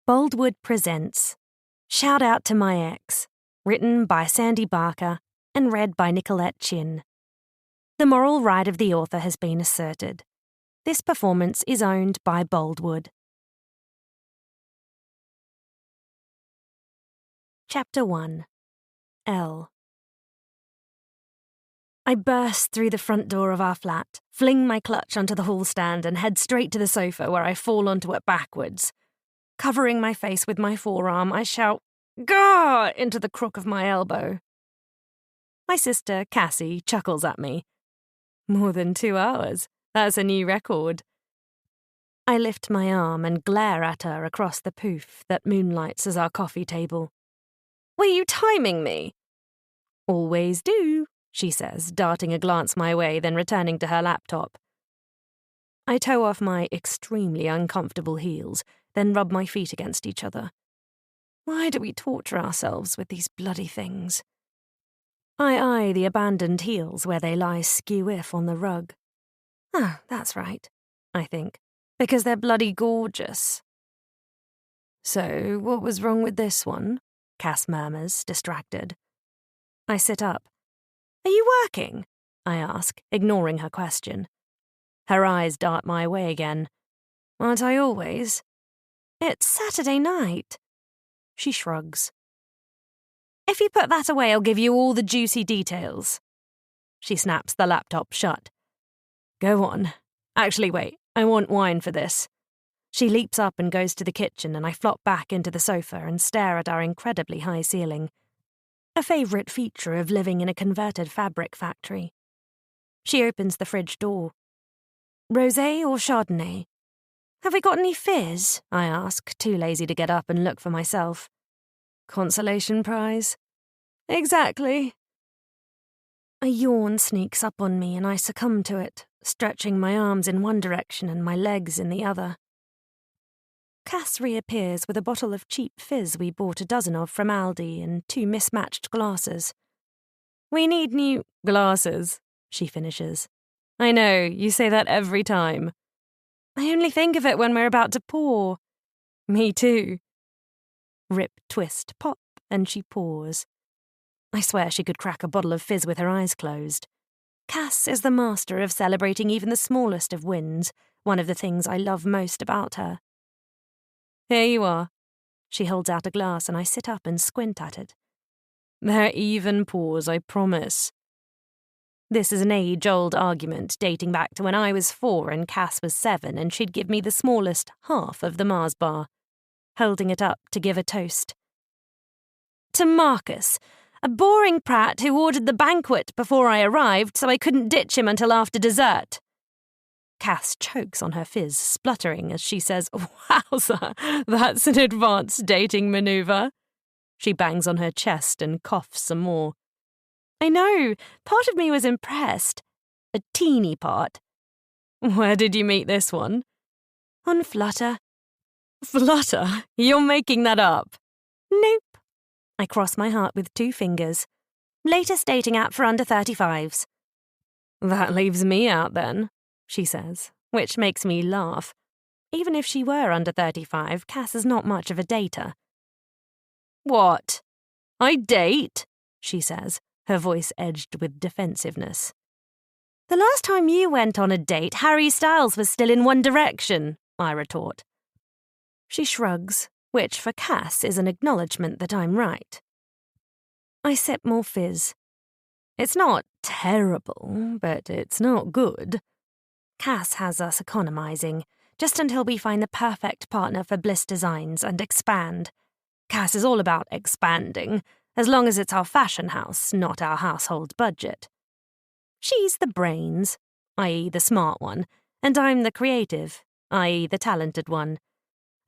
Boldwood presents Shout Out to My Ex, written by Sandy Barker and read by Nicolette Chin. The moral right of the author has been asserted. This performance is owned by Boldwood. Chapter 1. Elle. I burst through the front door of our flat, fling my clutch onto the hall stand and head straight to the sofa where I fall onto it backwards. Covering my face with my forearm, I shout, "Gah!" into the crook of my elbow. My sister, Cassie, chuckles at me. More than 2 hours. That's a new record. I lift my arm and glare at her across the poof that moonlights as our coffee table. "Were you timing me?" "Always do," she says, darting a glance my way, then returning to her laptop. I toe off my extremely uncomfortable heels, then rub my feet against each other. Why do we torture ourselves with these bloody things? I eye the abandoned heels where they lie skew-if on the rug. Ah, that's right, I think, because they're bloody gorgeous. "So, what was wrong with this one?" Cass murmurs, distracted. I sit up. "Are you working?" I ask, ignoring her question. Her eyes dart my way again. "Aren't I always?" "It's Saturday night." She shrugs. "If you put that away, I'll give you all the juicy details." She snaps the laptop shut. "Go on. Actually, wait, I want wine for this." She leaps up and goes to the kitchen, and I flop back into the sofa and stare at our incredibly high ceiling. A favourite feature of living in a converted fabric factory. She opens the fridge door. "Rosé or Chardonnay?" "Have we got any fizz?" I ask, too lazy to get up and look for myself. "Consolation prize?" "Exactly." A yawn sneaks up on me and I succumb to it, stretching my arms in one direction and my legs in the other. Cass reappears with a bottle of cheap fizz we bought a dozen of from Aldi and 2 mismatched glasses. "We need new glasses," she finishes. "I know, you say that every time." "I only think of it when we're about to pour." "Me too." Rip, twist, pop, and she pours. I swear she could crack a bottle of fizz with her eyes closed. Cass is the master of celebrating even the smallest of wins, one of the things I love most about her. "Here you are." She holds out a glass and I sit up and squint at it. "They're even pours, I promise." This is an age-old argument dating back to when I was 4 and Cass was 7 and she'd give me the smallest half of the Mars bar, holding it up to give a toast. "To Marcus, a boring prat who ordered the banquet before I arrived so I couldn't ditch him until after dessert." Cass chokes on her fizz, spluttering as she says, "Wowza, that's an advanced dating maneuver." She bangs on her chest and coughs some more. I know, part of me was impressed. A teeny part. "Where did you meet this one?" "On Flutter." "Flutter? You're making that up." "Nope." I cross my heart with 2 fingers. "Latest dating app for under 35s. "That leaves me out then," she says, which makes me laugh. Even if she were under 35, Cass is not much of a dater. "What? I date?" she says, her voice edged with defensiveness. "The last time you went on a date, Harry Styles was still in One Direction," I retort. She shrugs, which for Cass is an acknowledgement that I'm right. I sip more fizz. It's not terrible, but it's not good. Cass has us economizing, just until we find the perfect partner for Bliss Designs and expand. Cass is all about expanding, as long as it's our fashion house, not our household budget. She's the brains, i.e. the smart one, and I'm the creative, i.e. the talented one.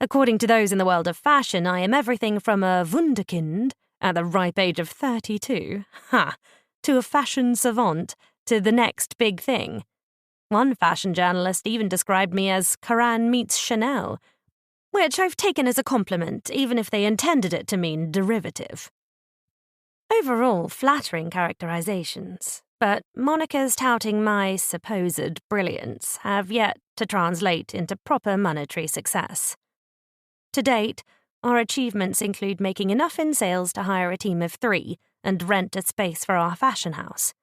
According to those in the world of fashion, I am everything from a wunderkind, at the ripe age of 32, to a fashion savant, to the next big thing. One fashion journalist even described me as Karan meets Chanel, which I've taken as a compliment, even if they intended it to mean derivative. Overall, flattering characterizations, but monikers touting my supposed brilliance have yet to translate into proper monetary success. To date, Our achievements include making enough in sales to hire a team of 3 and rent a space for our fashion house,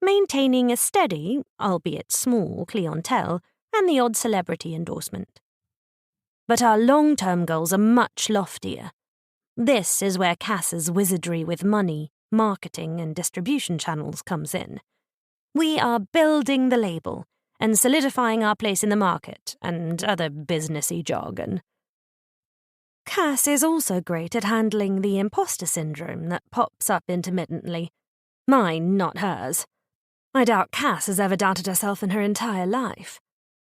maintaining a steady, albeit small, clientele, and the odd celebrity endorsement. But our long-term goals are much loftier. This is where Cass's wizardry with money, marketing, and distribution channels comes in. We are building the label and solidifying our place in the market and other businessy jargon. Cass is also great at handling the imposter syndrome that pops up intermittently. Mine, not hers. I doubt Cass has ever doubted herself in her entire life.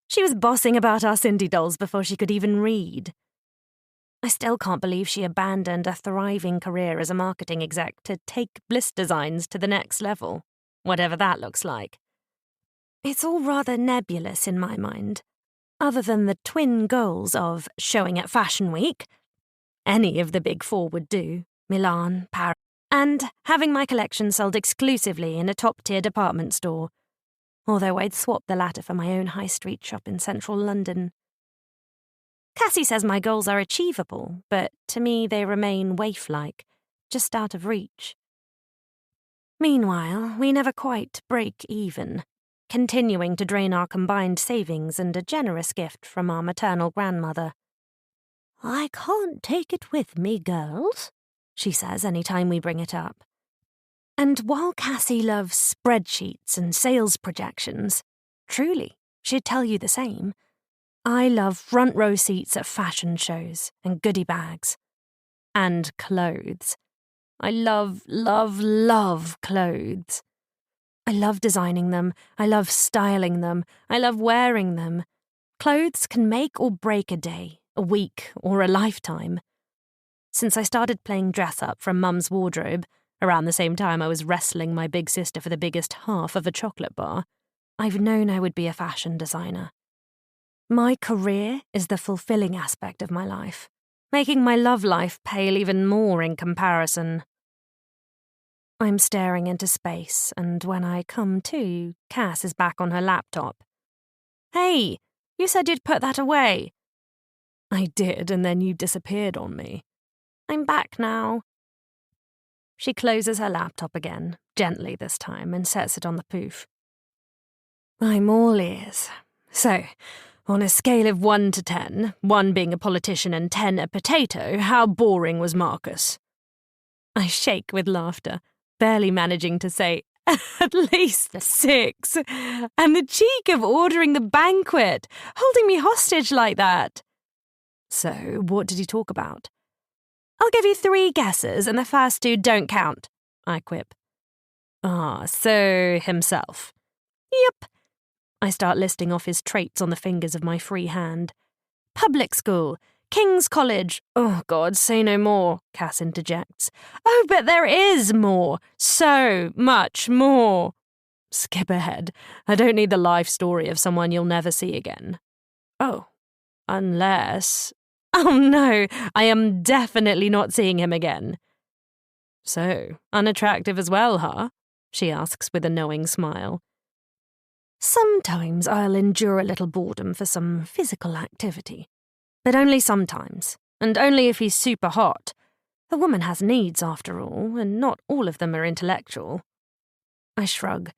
She was bossing about our Cindy dolls before she could even read. I still can't believe she abandoned a thriving career as a marketing exec to take Bliss designs to the next level, whatever that looks like. It's all rather nebulous in my mind. Other than the twin goals of showing at Fashion Week, any of the big 4 would do, Milan, Paris, and having my collection sold exclusively in a top-tier department store, although I'd swap the latter for my own high street shop in central London. Cassie says my goals are achievable, but to me they remain waif-like, just out of reach. Meanwhile, we never quite break even, continuing to drain our combined savings and a generous gift from our maternal grandmother. "I can't take it with me, girls," she says any time we bring it up. And while Cassie loves spreadsheets and sales projections, truly, she'd tell you the same, I love front row seats at fashion shows and goodie bags. And clothes. I love, love, love clothes. I love designing them, I love styling them, I love wearing them. Clothes can make or break a day, a week, or a lifetime. Since I started playing dress-up from Mum's wardrobe, around the same time I was wrestling my big sister for the biggest half of a chocolate bar, I've known I would be a fashion designer. My career is the fulfilling aspect of my life, making my love life pale even more in comparison. I'm staring into space, and when I come to, Cass is back on her laptop. "Hey, you said you'd put that away." "I did, and then you disappeared on me." "I'm back now." She closes her laptop again, gently this time, and sets it on the poof. "I'm all ears. So, on a scale of 1 to 10, 1 being a politician and 10 a potato, how boring was Marcus?" I shake with laughter, barely managing to say, "At least 6. And the cheek of ordering the banquet, holding me hostage like that." "So, what did he talk about?" "I'll give you 3 guesses, and the first 2 don't count," I quip. So himself." "Yep." I start listing off his traits on the fingers of my free hand. "Public school, King's College." "Oh, God, say no more," Cass interjects. "Oh, but there is more. So much more." "Skip ahead. I don't need the life story of someone you'll never see again." "Oh, unless..." "Oh, no, I am definitely not seeing him again." "So, unattractive as well, huh?" she asks with a knowing smile. "Sometimes I'll endure a little boredom for some physical activity. But only sometimes, and only if he's super hot. A woman has needs, after all, and not all of them are intellectual." I shrug.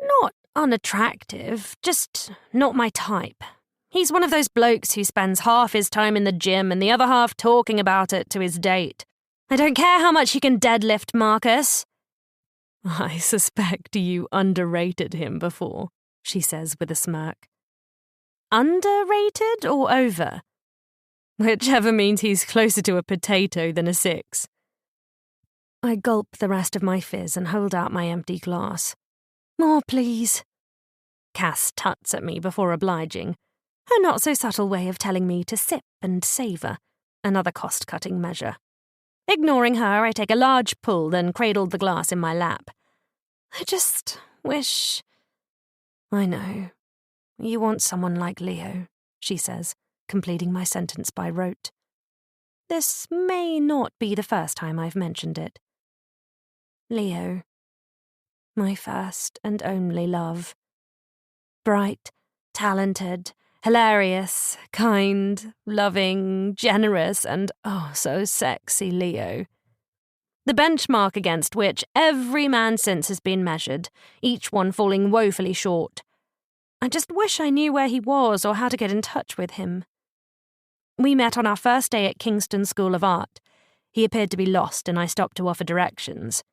"Not unattractive, just not my type. He's one of those blokes who spends half his time in the gym and the other half talking about it to his date. I don't care how much you can deadlift, Marcus." "I suspect you underrated him before," she says with a smirk. "Underrated or over?" "Whichever means he's closer to a potato than a 6. I gulp the rest of my fizz and hold out my empty glass. "More, please." Cass tuts at me before obliging, her not-so-subtle way of telling me to sip and savour, another cost-cutting measure. Ignoring her, I take a large pull, then cradle the glass in my lap. "I just wish..." "I know. You want someone like Leo," she says, completing my sentence by rote. This may not be the first time I've mentioned it. Leo. My first and only love. Bright, talented, Hilarious, kind, loving, generous, and oh, so sexy Leo. The benchmark against which every man since has been measured, each one falling woefully short. I just wish I knew where he was or how to get in touch with him. We met on our first day at Kingston School of Art. He appeared to be lost and I stopped to offer directions.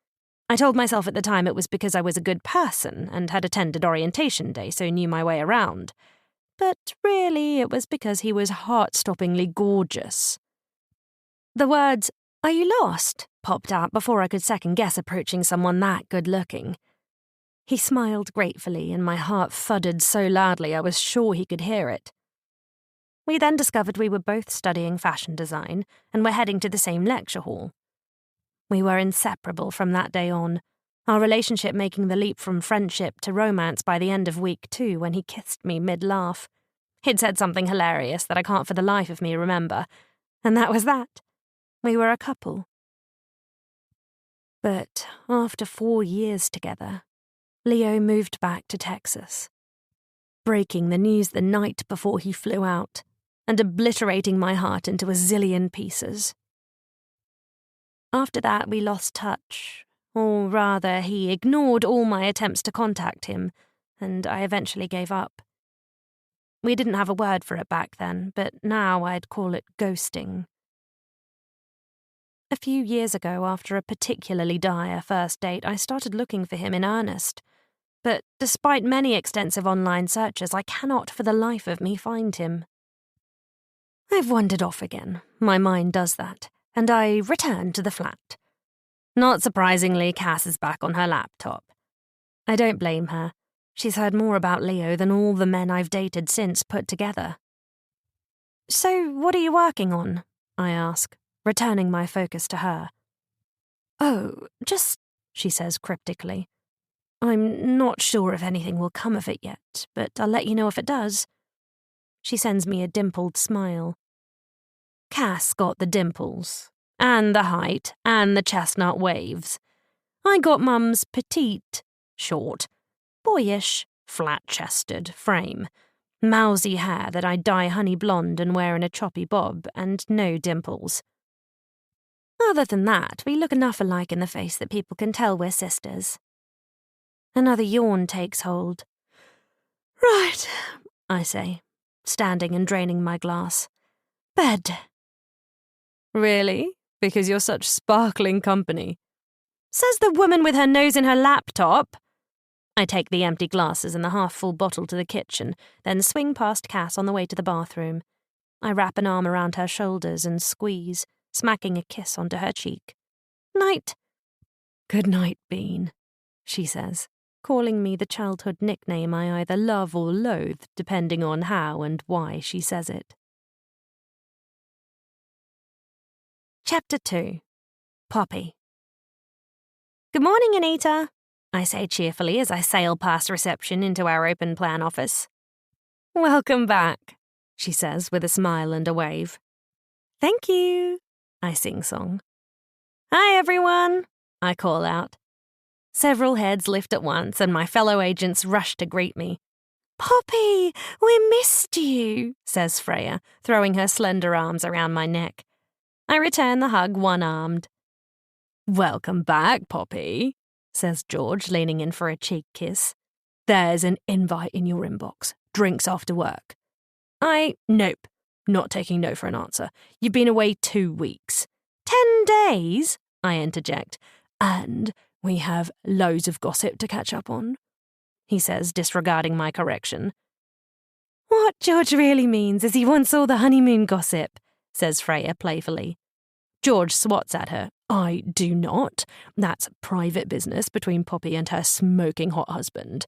I told myself at the time it was because I was a good person and had attended orientation day, so knew my way around. But really it was because he was heart-stoppingly gorgeous. The words, "Are you lost?" popped out before I could second-guess approaching someone that good-looking. He smiled gratefully and my heart thudded so loudly I was sure he could hear it. We then discovered we were both studying fashion design and were heading to the same lecture hall. We were inseparable from that day on, our relationship making the leap from friendship to romance by the end of week 2 when he kissed me mid-laugh. He'd said something hilarious that I can't for the life of me remember, and that was that. We were a couple. But after 4 years together, Leo moved back to Texas, breaking the news the night before he flew out and obliterating my heart into a zillion pieces. After that, we lost touch, or rather, he ignored all my attempts to contact him, and I eventually gave up. We didn't have a word for it back then, but now I'd call it ghosting. A few years ago, after a particularly dire first date, I started looking for him in earnest. But despite many extensive online searches, I cannot for the life of me find him. I've wandered off again. My mind does that. And I return to the flat. Not surprisingly, Cass is back on her laptop. I don't blame her. She's heard more about Leo than all the men I've dated since put together. "So, what are you working on?" I ask, returning my focus to her. "Oh, just," she says cryptically. "I'm not sure if anything will come of it yet, but I'll let you know if it does." She sends me a dimpled smile. Cass got the dimples, and the height, and the chestnut waves. I got Mum's petite, short, boyish, flat-chested frame, mousy hair that I dye honey blonde and wear in a choppy bob, and no dimples. Other than that, we look enough alike in the face that people can tell we're sisters. Another yawn takes hold. "Right," I say, standing and draining my glass. "Bed." "Really? Because you're such sparkling company." "Says the woman with her nose in her laptop." I take the empty glasses and the half-full bottle to the kitchen, then swing past Cass on the way to the bathroom. I wrap an arm around her shoulders and squeeze, smacking a kiss onto her cheek. "Night." "Good night, Bean," she says, calling me the childhood nickname I either love or loathe, depending on how and why she says it. Chapter 2. Poppy. "Good morning, Anita," I say cheerfully as I sail past reception into our open-plan office. "Welcome back," she says with a smile and a wave. "Thank you," I sing-song. "Hi, everyone," I call out. Several heads lift at once and my fellow agents rush to greet me. "Poppy, we missed you," says Freya, throwing her slender arms around my neck. I return the hug one-armed. "Welcome back, Poppy," says George, leaning in for a cheek kiss. "There's an invite in your inbox. Drinks after work." Nope. Not taking no for an answer. You've been away 2 weeks. 10 days, I interject. "And we have loads of gossip to catch up on," he says, disregarding my correction. "What George really means is he wants all the honeymoon gossip," says Freya playfully. George swats at her. "I do not. That's private business between Poppy and her smoking hot husband.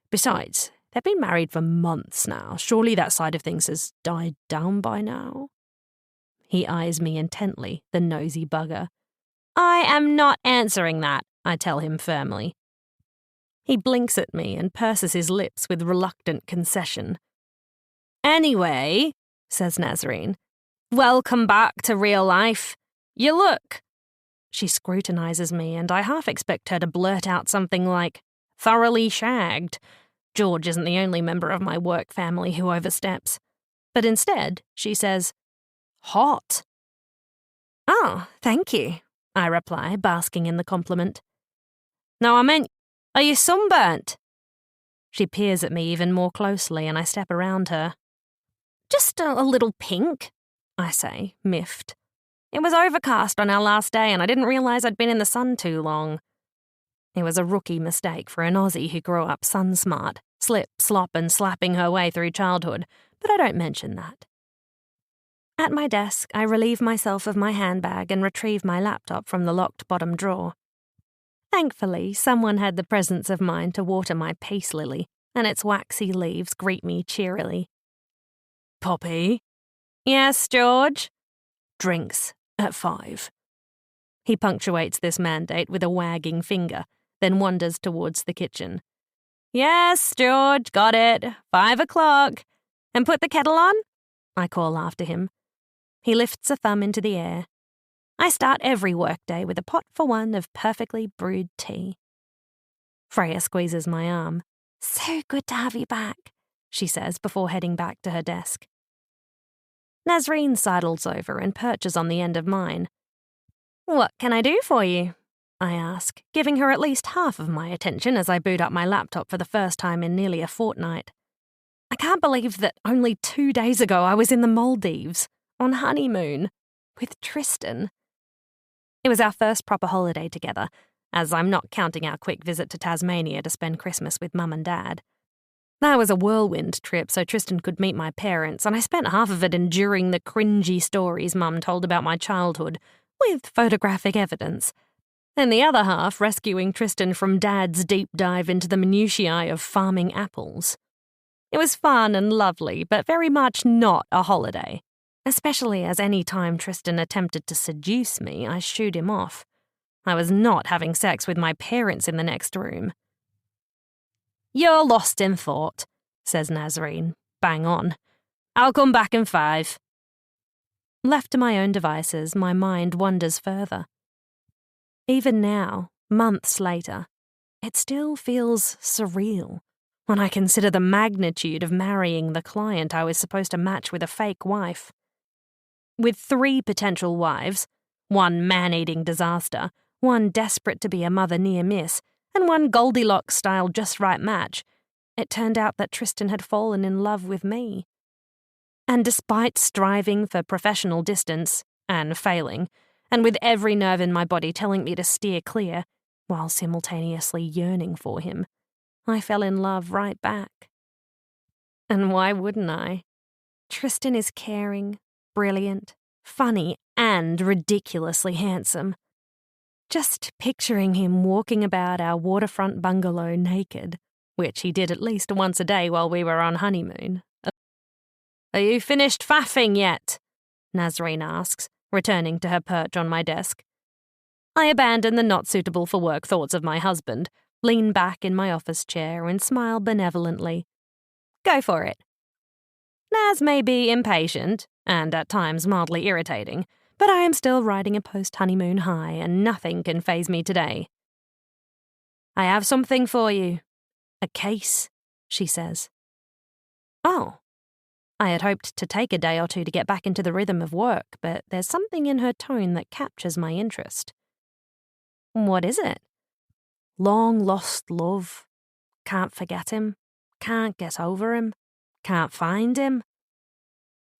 Besides, they've been married for months now. Surely that side of things has died down by now." He eyes me intently, the nosy bugger. "I am not answering that," I tell him firmly. He blinks at me and purses his lips with reluctant concession. "Anyway," says Nazarene, "welcome back to real life. You look." She scrutinizes me, and I half expect her to blurt out something like, "thoroughly shagged." George isn't the only member of my work family who oversteps. But instead, she says, "Hot." "Oh, thank you," I reply, basking in the compliment. "No, I meant, are you sunburnt?" She peers at me even more closely and I step around her. "Just a little pink," I say, miffed. "It was overcast on our last day and I didn't realise I'd been in the sun too long." It was a rookie mistake for an Aussie who grew up sun-smart, slip, slop and slapping her way through childhood, but I don't mention that. At my desk, I relieve myself of my handbag and retrieve my laptop from the locked bottom drawer. Thankfully, someone had the presence of mind to water my peace lily, and its waxy leaves greet me cheerily. "Poppy?" "Yes, George?" "Drinks at 5. He punctuates this mandate with a wagging finger, then wanders towards the kitchen. "Yes, George, got it. 5 o'clock. And put the kettle on?" I call after him. He lifts a thumb into the air. I start every workday with a pot for one of perfectly brewed tea. Freya squeezes my arm. "So good to have you back," she says before heading back to her desk. Nazreen sidles over and perches on the end of mine. "What can I do for you?" I ask, giving her at least half of my attention as I boot up my laptop for the first time in nearly a fortnight. I can't believe that only 2 days ago I was in the Maldives, on honeymoon, with Tristan. It was our first proper holiday together, as I'm not counting our quick visit to Tasmania to spend Christmas with Mum and Dad. That was a whirlwind trip so Tristan could meet my parents, and I spent half of it enduring the cringy stories Mum told about my childhood, with photographic evidence, and the other half rescuing Tristan from Dad's deep dive into the minutiae of farming apples. It was fun and lovely, but very much not a holiday, especially as any time Tristan attempted to seduce me, I shooed him off. I was not having sex with my parents in the next room. "You're lost in thought," says Nazreen. Bang on. "I'll come back in 5. Left to my own devices, my mind wanders further. Even now, months later, it still feels surreal when I consider the magnitude of marrying the client I was supposed to match with a fake wife. With 3 potential wives, one man-eating disaster, one desperate to be a mother near miss, and one Goldilocks-style just-right match, it turned out that Tristan had fallen in love with me. And despite striving for professional distance, and failing, and with every nerve in my body telling me to steer clear, while simultaneously yearning for him, I fell in love right back. And why wouldn't I? Tristan is caring, brilliant, funny, and ridiculously handsome. Just picturing him walking about our waterfront bungalow naked, which he did at least once a day while we were on honeymoon. "Are you finished faffing yet?" Nazreen asks, returning to her perch on my desk. I abandon the not-suitable-for-work thoughts of my husband, lean back in my office chair and smile benevolently. Go for it. Naz may be impatient, and at times mildly irritating, but I am still riding a post-honeymoon high and nothing can faze me today. "I have something for you. A case," she says. Oh. I had hoped to take a day or two to get back into the rhythm of work, but there's something in her tone that captures my interest. "What is it?" "Long-lost love. Can't forget him. Can't get over him. Can't find him."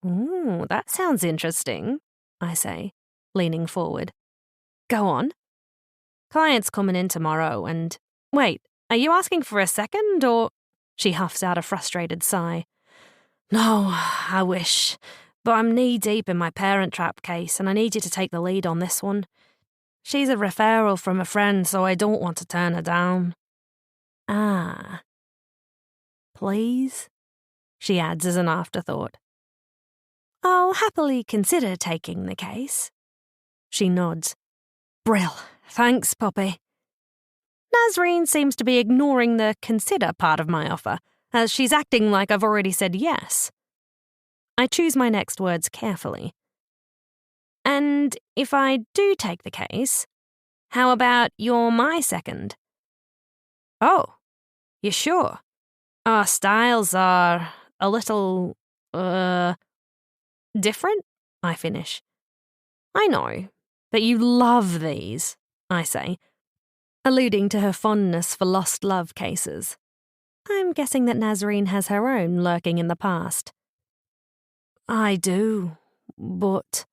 "Ooh, that sounds interesting," I say, leaning forward. "Go on." "Client's coming in tomorrow and... Wait, are you asking for a second, or..." She huffs out a frustrated sigh. "No, I wish, but I'm knee-deep in my Parent Trap case and I need you to take the lead on this one. She's a referral from a friend, so I don't want to turn her down." "Ah. Please?" she adds as an afterthought. "I'll happily consider taking the case." She nods. "Brill. Thanks, Poppy." Nazreen seems to be ignoring the consider part of my offer, as she's acting like I've already said yes. I choose my next words carefully. "And if I do take the case, how about you're my second?" "Oh, you sure? Our styles are a little, Different? I finish. I know, but you love these, I say, alluding to her fondness for lost love cases. I'm guessing that Nazarene has her own lurking in the past. I do, but...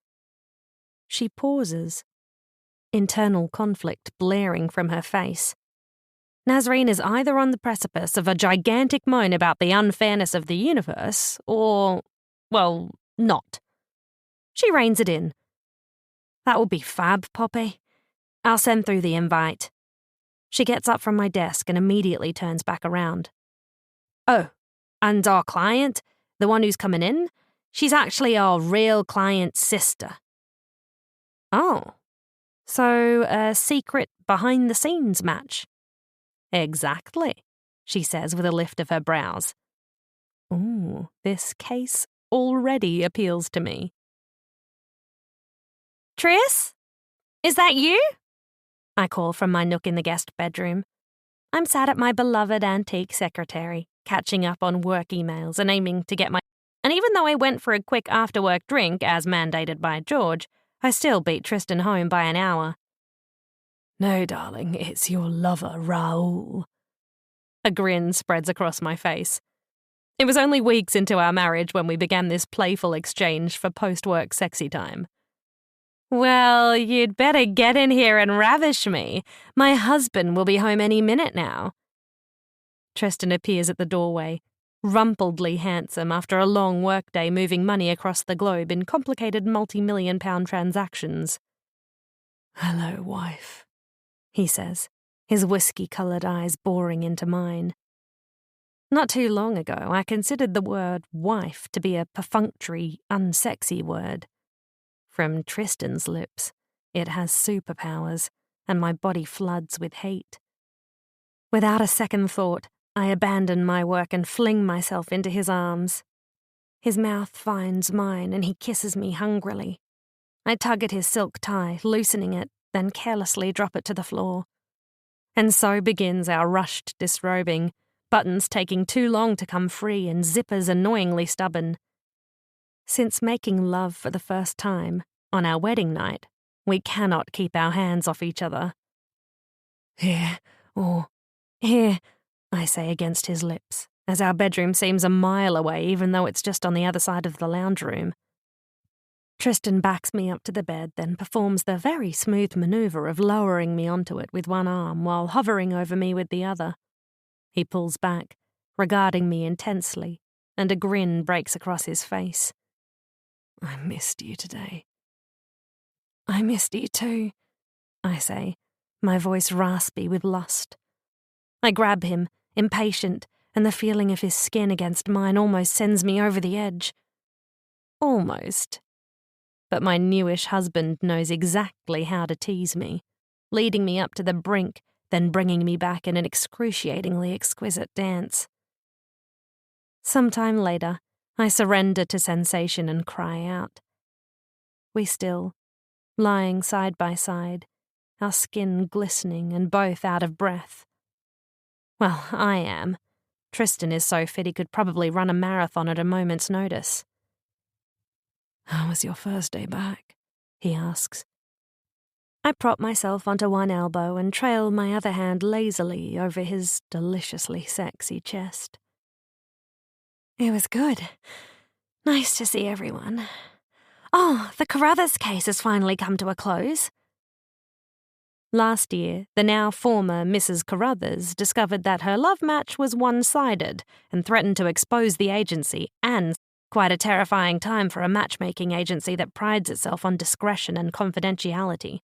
She pauses, internal conflict blaring from her face. Nazarene is either on the precipice of a gigantic moan about the unfairness of the universe, or, well, not. She reins it in. That will be fab, Poppy. I'll send through the invite. She gets up from my desk and immediately turns back around. Oh, and our client, the one who's coming in, she's actually our real client's sister. Oh, so a secret behind-the-scenes match? Exactly, she says with a lift of her brows. Ooh, this case already appeals to me. Tris? Is that you? I call from my nook in the guest bedroom. I'm sat at my beloved antique secretary, catching up on work emails and aiming to get my... And even though I went for a quick after-work drink, as mandated by George, I still beat Tristan home by an hour. No, darling, it's your lover, Raoul. A grin spreads across my face. It was only weeks into our marriage when we began this playful exchange for post-work sexy time. Well, you'd better get in here and ravish me. My husband will be home any minute now. Tristan appears at the doorway, rumpledly handsome after a long workday moving money across the globe in complicated multi-million-pound transactions. Hello, wife, he says, his whiskey-coloured eyes boring into mine. Not too long ago, I considered the word wife to be a perfunctory, unsexy word. From Tristan's lips, it has superpowers, and my body floods with hate. Without a second thought, I abandon my work and fling myself into his arms. His mouth finds mine, and he kisses me hungrily. I tug at his silk tie, loosening it, then carelessly drop it to the floor. And so begins our rushed disrobing, buttons taking too long to come free and zippers annoyingly stubborn. Since making love for the first time, on our wedding night, we cannot keep our hands off each other. Here, or here, I say against his lips, as our bedroom seems a mile away even though it's just on the other side of the lounge room. Tristan backs me up to the bed, then performs the very smooth maneuver of lowering me onto it with one arm while hovering over me with the other. He pulls back, regarding me intensely, and a grin breaks across his face. I missed you today. I missed you too, I say, my voice raspy with lust. I grab him, impatient, and the feeling of his skin against mine almost sends me over the edge. Almost. But my newish husband knows exactly how to tease me, leading me up to the brink, then bringing me back in an excruciatingly exquisite dance. Sometime later, I surrender to sensation and cry out. We still, lying side by side, our skin glistening and both out of breath. Well, I am. Tristan is so fit he could probably run a marathon at a moment's notice. How was your first day back? He asks. I prop myself onto one elbow and trail my other hand lazily over his deliciously sexy chest. It was good. Nice to see everyone. Oh, the Carruthers case has finally come to a close. Last year, the now former Mrs. Carruthers discovered that her love match was one-sided and threatened to expose the agency, and quite a terrifying time for a matchmaking agency that prides itself on discretion and confidentiality.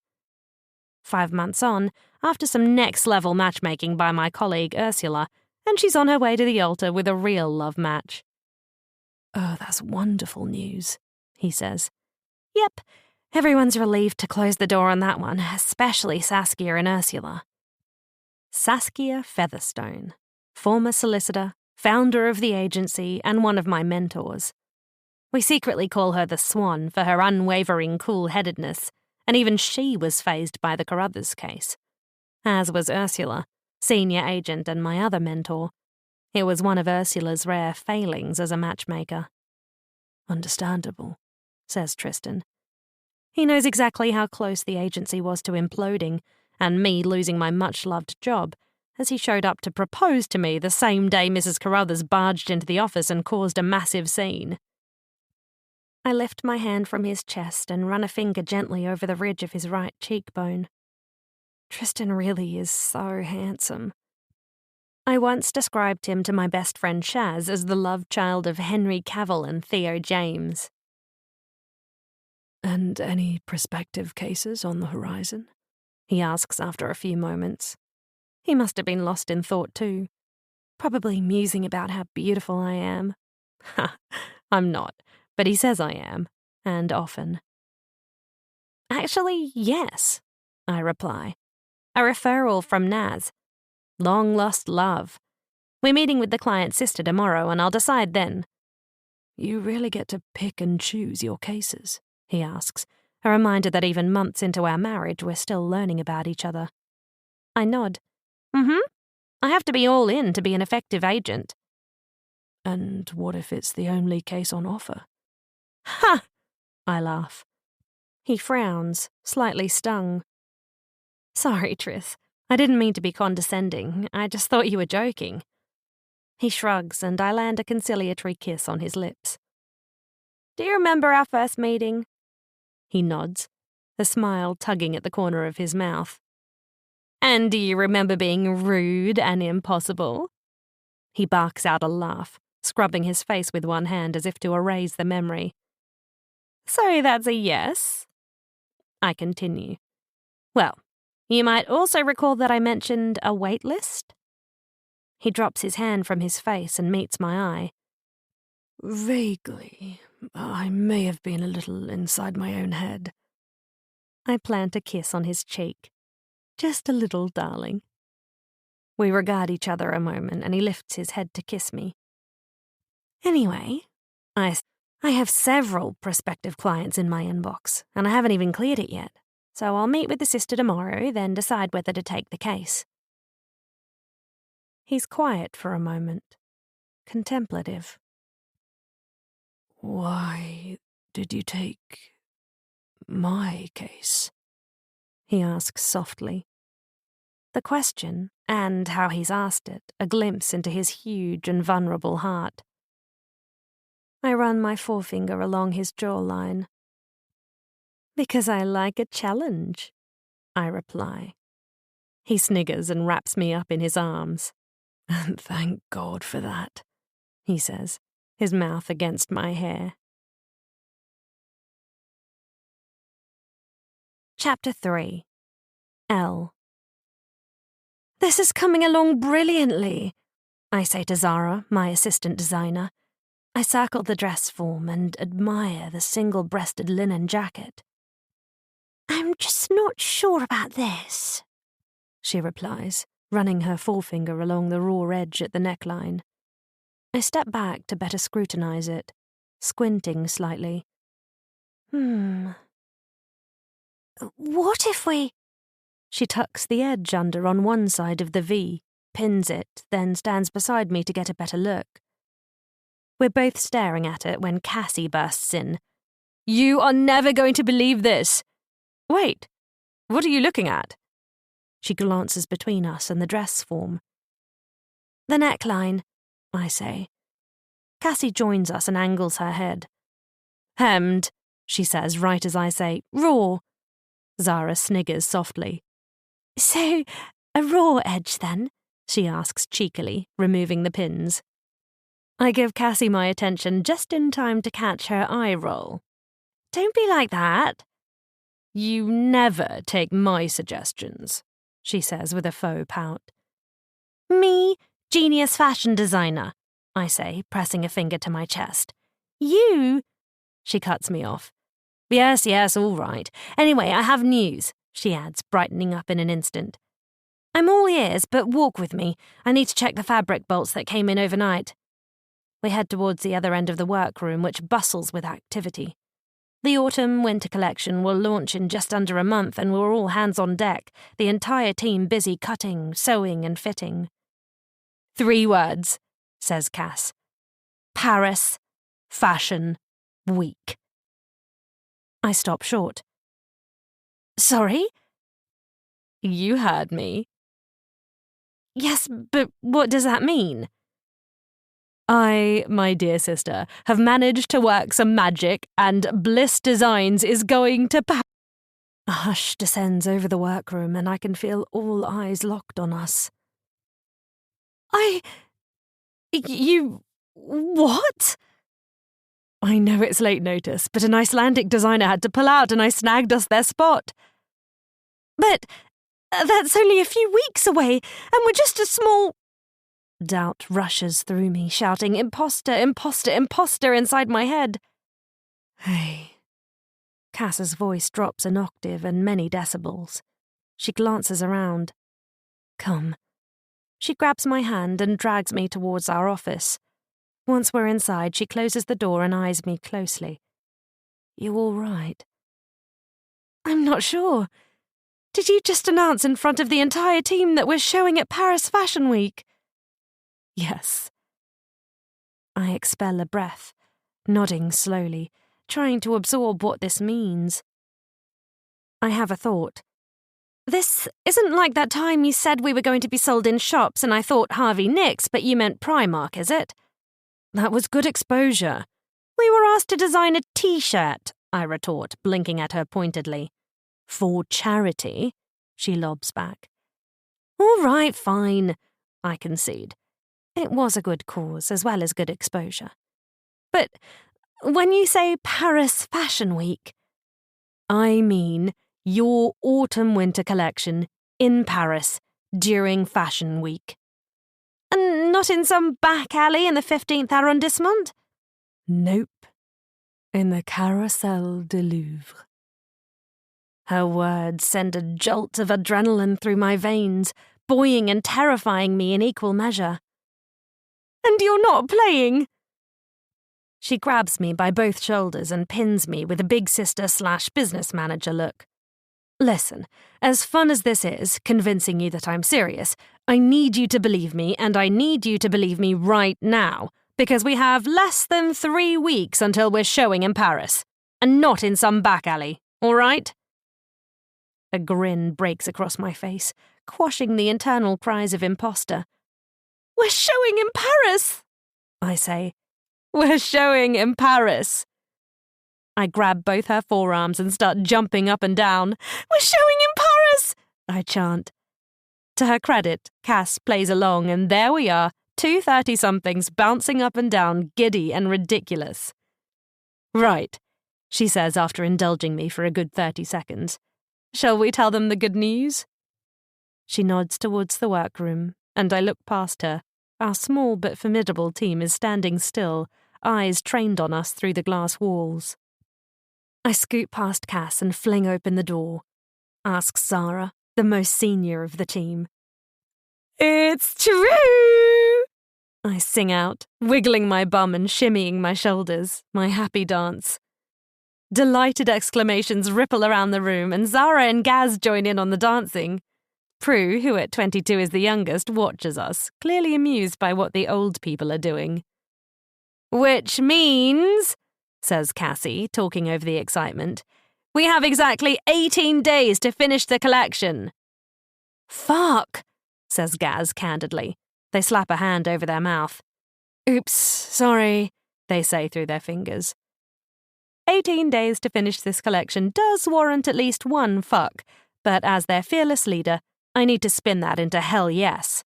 5 months on, after some next-level matchmaking by my colleague Ursula, and she's on her way to the altar with a real love match. Oh, that's wonderful news, he says. Yep, everyone's relieved to close the door on that one, especially Saskia and Ursula. Saskia Featherstone, former solicitor, founder of the agency, and one of my mentors. We secretly call her the Swan for her unwavering cool-headedness, and even she was fazed by the Carruthers case. As was Ursula, senior agent and my other mentor. It was one of Ursula's rare failings as a matchmaker. Understandable, says Tristan. He knows exactly how close the agency was to imploding, and me losing my much-loved job, as he showed up to propose to me the same day Mrs. Carruthers barged into the office and caused a massive scene. I lift my hand from his chest and run a finger gently over the ridge of his right cheekbone. Tristan really is so handsome. I once described him to my best friend Shaz as the love child of Henry Cavill and Theo James. And any prospective cases on the horizon? He asks after a few moments. He must have been lost in thought too, probably musing about how beautiful I am. Ha, I'm not, but he says I am, and often. Actually, yes, I reply. A referral from Naz. Long lost love. We're meeting with the client's sister tomorrow, and I'll decide then. You really get to pick and choose your cases? He asks, a reminder that even months into our marriage we're still learning about each other. I nod. I have to be all in to be an effective agent. And what if it's the only case on offer? Ha! I laugh. He frowns, slightly stung. Sorry, Tris. I didn't mean to be condescending. I just thought you were joking. He shrugs, and I land a conciliatory kiss on his lips. Do you remember our first meeting? He nods, a smile tugging at the corner of his mouth. And do you remember being rude and impossible? He barks out a laugh, scrubbing his face with one hand as if to erase the memory. So that's a yes? I continue. Well, you might also recall that I mentioned a wait list? He drops his hand from his face and meets my eye. Vaguely. I may have been a little inside my own head. I plant a kiss on his cheek. Just a little, darling. We regard each other a moment, and he lifts his head to kiss me. Anyway, I have several prospective clients in my inbox, and I haven't even cleared it yet. So I'll meet with the sister tomorrow, then decide whether to take the case. He's quiet for a moment, contemplative. Why did you take my case? He asks softly. The question, and how he's asked it, a glimpse into his huge and vulnerable heart. I run my forefinger along his jawline. Because I like a challenge, I reply. He sniggers and wraps me up in his arms. And thank God for that, he says, his mouth against my hair. Chapter 3. Elle. This is coming along brilliantly, I say to Zara, my assistant designer. I circle the dress form and admire the single-breasted linen jacket. I'm just not sure about this, she replies, running her forefinger along the raw edge at the neckline. I step back to better scrutinize it, squinting slightly. What if we... She tucks the edge under on one side of the V, pins it, then stands beside me to get a better look. We're both staring at it when Cassie bursts in. You are never going to believe this! Wait, what are you looking at? She glances between us and the dress form. The neckline, I say. Cassie joins us and angles her head. Hemmed, she says right as I say, raw. Zara sniggers softly. So, a raw edge then? She asks cheekily, removing the pins. I give Cassie my attention just in time to catch her eye roll. Don't be like that. You never take my suggestions, she says with a faux pout. Me, genius fashion designer, I say, pressing a finger to my chest. You? She cuts me off. Yes, all right. Anyway, I have news, she adds, brightening up in an instant. I'm all ears, but walk with me. I need to check the fabric bolts that came in overnight. We head towards the other end of the workroom, which bustles with activity. The autumn-winter collection will launch in just under a month, and we're all hands on deck, the entire team busy cutting, sewing, and fitting. 3 words, says Cass. Paris, fashion, week. I stop short. Sorry? You heard me. Yes, but what does that mean? I, my dear sister, have managed to work some magic, and Bliss Designs is going to A hush descends over the workroom, and I can feel all eyes locked on us. You... what? I know it's late notice, but an Icelandic designer had to pull out and I snagged us their spot. But that's only a few weeks away, and we're just a small... Doubt rushes through me, shouting, "Imposter, imposter, imposter," inside my head. Hey. Cass's voice drops an octave and many decibels. She glances around. Come. She grabs my hand and drags me towards our office. Once we're inside, she closes the door and eyes me closely. You all right? I'm not sure. Did you just announce in front of the entire team that we're showing at Paris Fashion Week? Yes. I expel a breath, nodding slowly, trying to absorb what this means. I have a thought. This isn't like that time you said we were going to be sold in shops and I thought Harvey Nicks, but you meant Primark, is it? That was good exposure. We were asked to design a T-shirt, I retort, blinking at her pointedly. For charity, she lobs back. All right, fine, I concede. It was a good cause as well as good exposure. But when you say Paris Fashion Week, I mean your autumn-winter collection in Paris during Fashion Week. And not in some back alley in the 15th arrondissement? Nope. In the Carrousel de Louvre. Her words send a jolt of adrenaline through my veins, buoying and terrifying me in equal measure. And you're not playing? She grabs me by both shoulders and pins me with a big sister/business manager look. Listen, as fun as this is, convincing you that I'm serious, I need you to believe me, and I need you to believe me right now, because we have less than 3 weeks until we're showing in Paris, and not in some back alley, all right? A grin breaks across my face, quashing the internal cries of imposter. We're showing in Paris, I say. We're showing in Paris. I grab both her forearms and start jumping up and down. We're showing in Paris, I chant. To her credit, Cass plays along, and there we are, 2 30-somethings bouncing up and down, giddy and ridiculous. Right, she says after indulging me for a good 30 seconds. Shall we tell them the good news? She nods towards the workroom, and I look past her. Our small but formidable team is standing still, eyes trained on us through the glass walls. I scoot past Cass and fling open the door. Asks Zara, the most senior of the team. It's true! I sing out, wiggling my bum and shimmying my shoulders, my happy dance. Delighted exclamations ripple around the room, and Zara and Gaz join in on the dancing. Prue, who at 22 is the youngest, watches us, clearly amused by what the old people are doing. Which means, says Cassie, talking over the excitement, we have exactly 18 days to finish the collection. Fuck, says Gaz candidly. They slap a hand over their mouth. Oops, sorry, they say through their fingers. 18 days to finish this collection does warrant at least one fuck, but as their fearless leader, I need to spin that into hell yes.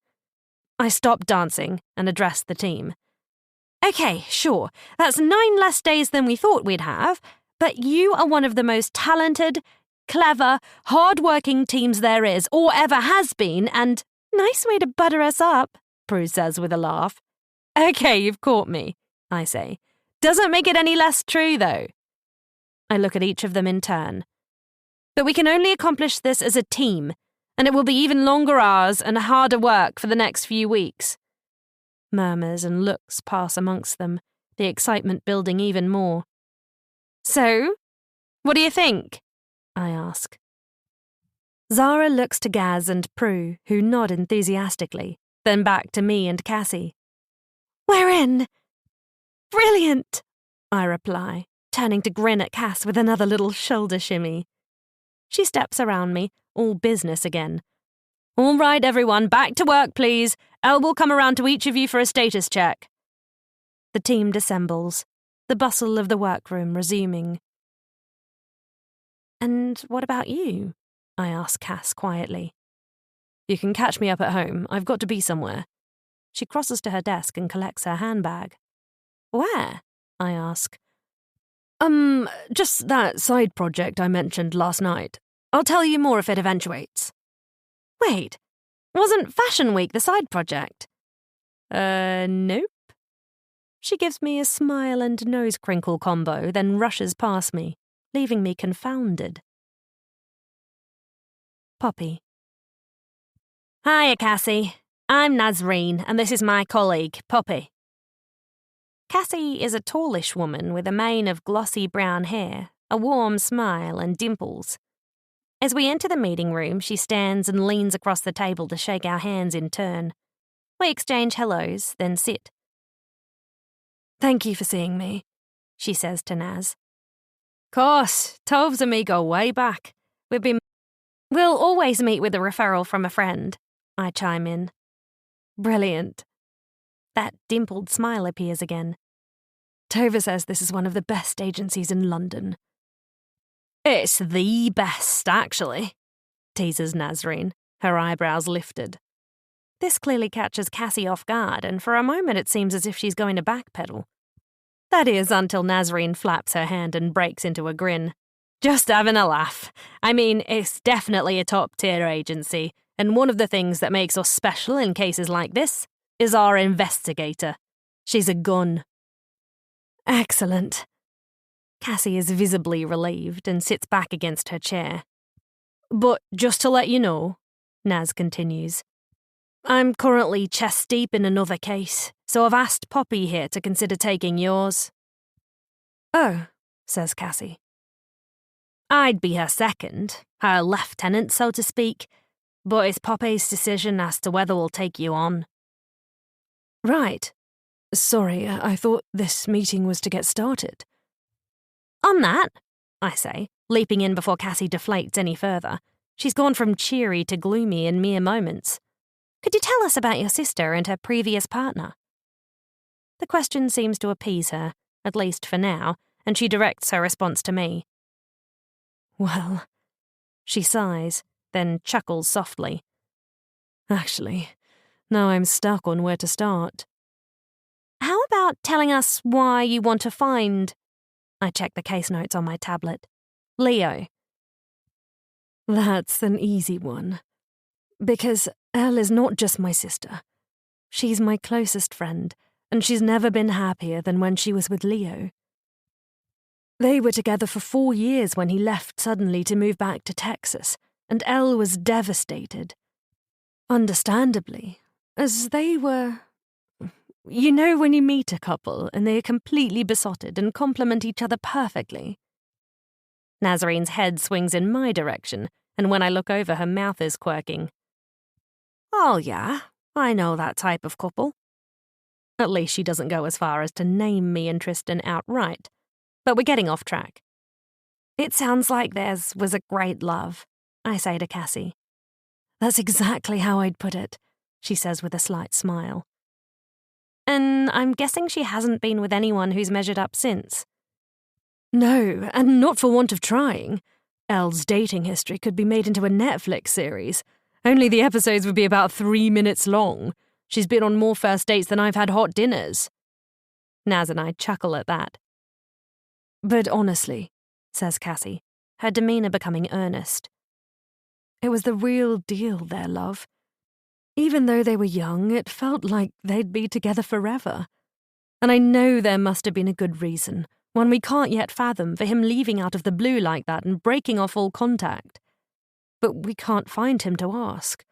I stop dancing and address the team. Okay, sure, that's 9 less days than we thought we'd have, but you are one of the most talented, clever, hard-working teams there is, or ever has been, and nice way to butter us up, Prue says with a laugh. Okay, you've caught me, I say. Doesn't make it any less true, though. I look at each of them in turn. But we can only accomplish this as a team, and it will be even longer hours and harder work for the next few weeks. Murmurs and looks pass amongst them, the excitement building even more. So, what do you think? I ask. Zara looks to Gaz and Prue, who nod enthusiastically, then back to me and Cassie. We're in! Brilliant! I reply, turning to grin at Cass with another little shoulder shimmy. She steps around me, all business again. All right, everyone, back to work, please. Elle will come around to each of you for a status check. The team dissembles, the bustle of the workroom resuming. And what about you? I ask Cass quietly. You can catch me up at home. I've got to be somewhere. She crosses to her desk and collects her handbag. Where? I ask. Just that side project I mentioned last night. I'll tell you more if it eventuates. Wait, wasn't Fashion Week the side project? Nope. She gives me a smile and nose crinkle combo, then rushes past me, leaving me confounded. Poppy. Hiya, Cassie. I'm Nazreen, and this is my colleague, Poppy. Cassie is a tallish woman with a mane of glossy brown hair, a warm smile and dimples. As we enter the meeting room, she stands and leans across the table to shake our hands in turn. We exchange hellos, then sit. Thank you for seeing me, she says to Naz. Course, Tovs and me go way back. We'll always meet with a referral from a friend, I chime in. Brilliant. That dimpled smile appears again. Tova says this is one of the best agencies in London. It's the best, actually, teases Nazreen, her eyebrows lifted. This clearly catches Cassie off guard, and for a moment it seems as if she's going to backpedal. That is, until Nazreen flaps her hand and breaks into a grin. Just having a laugh. I mean, it's definitely a top-tier agency, and one of the things that makes us special in cases like this is our investigator. She's a gun. Excellent. Cassie is visibly relieved and sits back against her chair. But just to let you know, Naz continues, I'm currently chest-deep in another case, so I've asked Poppy here to consider taking yours. Oh, says Cassie. I'd be her second, her lieutenant, so to speak, but it's Poppy's decision as to whether we'll take you on. Right. Sorry, I thought this meeting was to get started. On that, I say, leaping in before Cassie deflates any further. She's gone from cheery to gloomy in mere moments. Could you tell us about your sister and her previous partner? The question seems to appease her, at least for now, and she directs her response to me. Well, she sighs, then chuckles softly. Actually, now I'm stuck on where to start. How about telling us why you want to find... I check the case notes on my tablet. Leo. That's an easy one. Because Elle is not just my sister. She's my closest friend, and she's never been happier than when she was with Leo. They were together for 4 years when he left suddenly to move back to Texas, and Elle was devastated. Understandably, as they were... You know when you meet a couple and they are completely besotted and complement each other perfectly? Nazarine's head swings in my direction, and when I look over, her mouth is quirking. Oh yeah, I know that type of couple. At least she doesn't go as far as to name me and Tristan outright, but we're getting off track. It sounds like theirs was a great love, I say to Cassie. That's exactly how I'd put it, she says with a slight smile. And I'm guessing she hasn't been with anyone who's measured up since. No, and not for want of trying. Elle's dating history could be made into a Netflix series. Only the episodes would be about 3 minutes long. She's been on more first dates than I've had hot dinners. Naz and I chuckle at that. But honestly, says Cassie, her demeanour becoming earnest. It was the real deal, their love. Even though they were young, it felt like they'd be together forever. And I know there must have been a good reason, one we can't yet fathom, for him leaving out of the blue like that and breaking off all contact. But we can't find him to ask.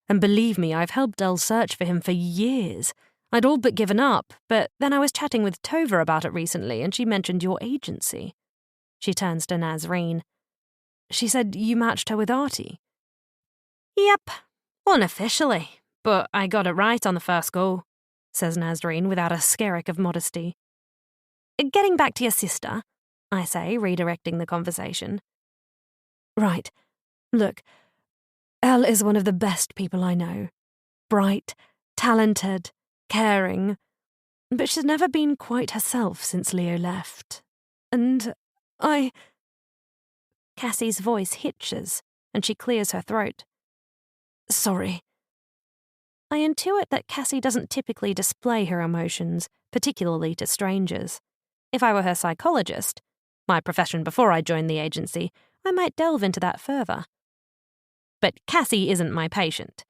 And believe me, I've helped Elle search for him for years. I'd all but given up, but then I was chatting with Tova about it recently and she mentioned your agency. She turns to Nazreen. She said you matched her with Artie. Yep. Unofficially, but I got it right on the first go, says Nazreen without a skerrick of modesty. Getting back to your sister, I say, redirecting the conversation. Right. Look, Elle is one of the best people I know. Bright, talented, caring. But she's never been quite herself since Leo left. And Cassie's voice hitches, and she clears her throat. Sorry. I intuit that Cassie doesn't typically display her emotions, particularly to strangers. If I were her psychologist, my profession before I joined the agency, I might delve into that further. But Cassie isn't my patient.